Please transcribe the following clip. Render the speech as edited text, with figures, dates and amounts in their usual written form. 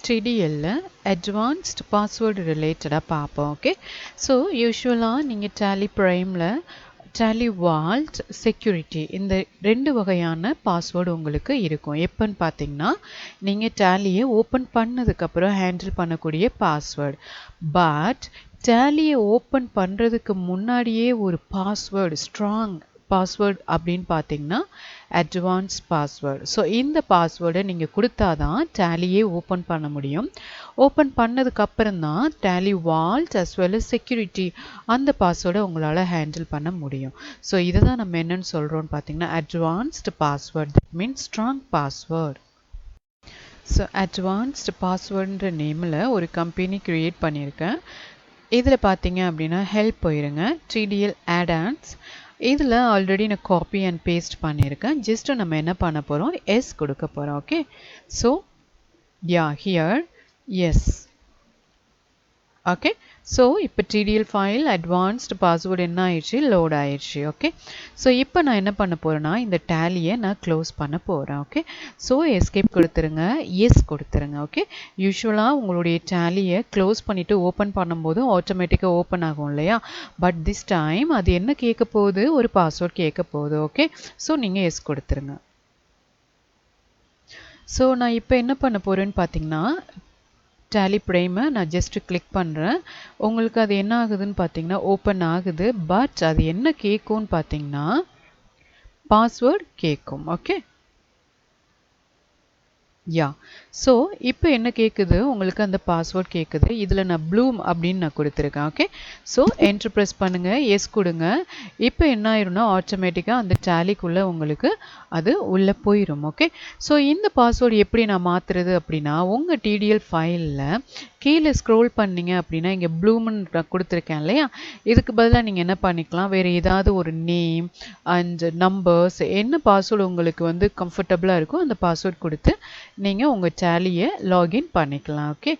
TDL advanced password related பார்ப்போம் okay so usually நீங்க Tally Primeல Tally Vault Security இந்த ரெண்டு வகையான பாஸ்வேர்டு உங்களுக்கு இருக்கும் எப்பன்னு பாத்தீங்கன்னா நீங்க Tallyயை ஓபன் பண்ணதுக்கு அப்புறம் ஹேண்டில் பண்ணக்கூடிய பாஸ்வேர்டு பட் Tallyயை ஓபன் பண்றதுக்கு முன்னாடியே ஒரு பாஸ்வேர்டு ஸ்ட்ராங் பாஸ்வேர்டு அப்படின்னு பாத்தீங்கன்னா advanced password so இந்த பாஸ்வேர்டை நீங்க கொடுத்தாதான் Tallyயை ஓபன் பண்ண முடியும் ஓபன் பண்ணதுக்கு அப்புறம் தான் Tally Vault as well as security அந்த பாஸ்வேர்டை உங்களால ஹேண்டில் பண்ண முடியும் so இத தான் நம்ம என்னன்னு சொல்றோம்னு பாத்தீங்கன்னா advanced password that means strong password so advanced passwordன்ற நேம்ல ஒரு கம்பெனி கிரியேட் பண்ணிருக்கேன் இதுல பாத்தீங்க அப்படினா ஹெல்ப் போயிருங்க TDL add-ons இதுல ஆல்ரெடி நான் காப்பி அண்ட் பேஸ்ட் பண்ணிருக்கேன் ஜஸ்ட் நம்ம என்ன பண்ண போறோம் s கொடுக்க போறோம் okay so yeah here yes okay so இப்போ TDL file advanced password என்ன ஆயிடுச்சு லோட் ஆயிடுச்சு ஓகே சோ இப்போ நான் என்ன பண்ண போறேன்னா இந்த Tallyயை நான் க்ளோஸ் பண்ண போறேன் ஓகே சோ எஸ்கேப் கொடுத்துருங்க yes கொடுத்துருங்க ஓகே யூசுவலா உங்களுடைய Tallyயை க்ளோஸ் பண்ணிட்டு ஓபன் பண்ணும்போது ஆட்டோமேட்டிக்கா ஓபன் ஆகும் இல்லையா பட் திஸ் டைம் அது என்ன கேட்க போகுது ஒரு பாஸ்வேர்ட் கேட்க போகுது ஓகே சோ நீங்க yes கொடுத்துருங்க சோ நான் இப்போ என்ன பண்ண போறேன்னு பாத்தீங்கன்னா Tally Prime நான் just click பண்றேன் உங்களுக்கு அது என்ன ஆகுதுன்னு பாத்தீங்கன்னா ஓபன் ஆகுது பட் அது என்ன கேக்கும்னு பாத்தீங்கன்னா பாஸ்வேர்ட் கேக்கும் ஓகே யா சோ இப்போ என்ன கேக்குது உங்களுக்கு அந்த பாஸ்வேர்ட் கேக்குது இதுல நான் ப்ளூம் அப்படினு நான் கொடுத்திருக்கேன் ஓகே சோ என்டர் பிரஸ் பண்ணுங்க எஸ் கொடுங்க இப்போ என்ன ஆயிரும்னா ஆட்டோமேட்டிக்கா அந்த Tallyக்குள்ள உங்களுக்கு அது உள்ள போயிடும் ஓகே சோ இந்த பாஸ்வேர்ட் எப்படி நான் மாத்துறது அப்படினா உங்க TDL ஃபைல்ல கீழ ஸ்க்ரோல் பண்ணீங்க அப்படினா இங்க ப்ளூம்னு கொடுத்திருக்கேன் இல்லையா இதுக்கு பதிலா நீங்க என்ன பண்ணிக்கலாம் வேற ஏதாவது ஒரு நேம் அண்ட் நம்பர்ஸ் என்ன பாஸ்வேர்ட் உங்களுக்கு வந்து கம்ஃபர்ட்டபிளா இருக்கோ அந்த பாஸ்வேர்ட் கொடுத்து நீங்க உங்க Tallyயை லாகின் பண்ணிக்கலாம் ஓகே